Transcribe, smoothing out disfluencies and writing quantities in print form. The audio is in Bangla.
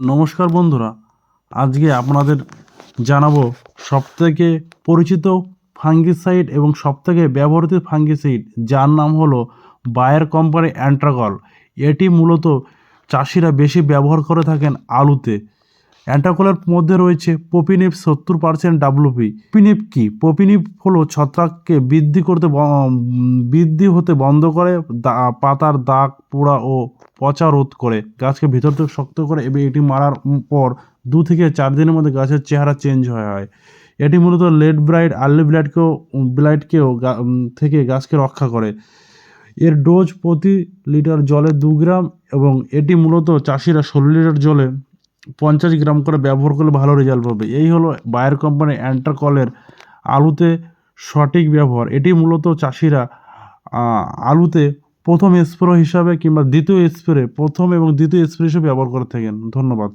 নমস্কার বন্ধুরা, আজকে আপনাদের জানাবো সবথেকে পরিচিত ফাঙ্গিসাইড এবং সবথেকে ব্যবহৃত ফাঙ্গিসাইড, যার নাম হলো বায়ার কোম্পানি অ্যান্ট্রাকল। এটি মূলত চাষিরা বেশি ব্যবহার করে থাকেন আলুতে। অ্যান্ট্রাকলের মধ্যে রয়েছে পপিনিপ 70% WP। পপিনিপ কি? পপিনিপ হলো ছত্রাককে বৃদ্ধি হতে বন্ধ করে, পাতার দাগ, পোড়া ও পচা রোধ করে, গাছকে ভিতর থেকে শক্ত করে এবং এটি মারার পর 2 থেকে 4 দিনের মধ্যে গাছের চেহারা চেঞ্জ হয়। এটি মূলত লেট ব্লাইট, আর্লি ব্লাইটকেও থেকে গাছকে রক্ষা করে। এর ডোজ প্রতি লিটার জলে 2 গ্রাম এবং এটি মূলত চাষিরা 16 লিটার জলে 50 গ্রাম করে ব্যবহার করলে ভালো রেজাল্ট পাবে। এই হলো বায়ার কোম্পানি অ্যান্ট্রাকলের আলুতে সঠিক ব্যবহার। এটি মূলত চাষিরা আলুতে প্রথম স্প্রে হিসাবে কিংবা প্রথম এবং দ্বিতীয় স্প্রে হিসেবে ব্যবহার করে থাকেন। ধন্যবাদ।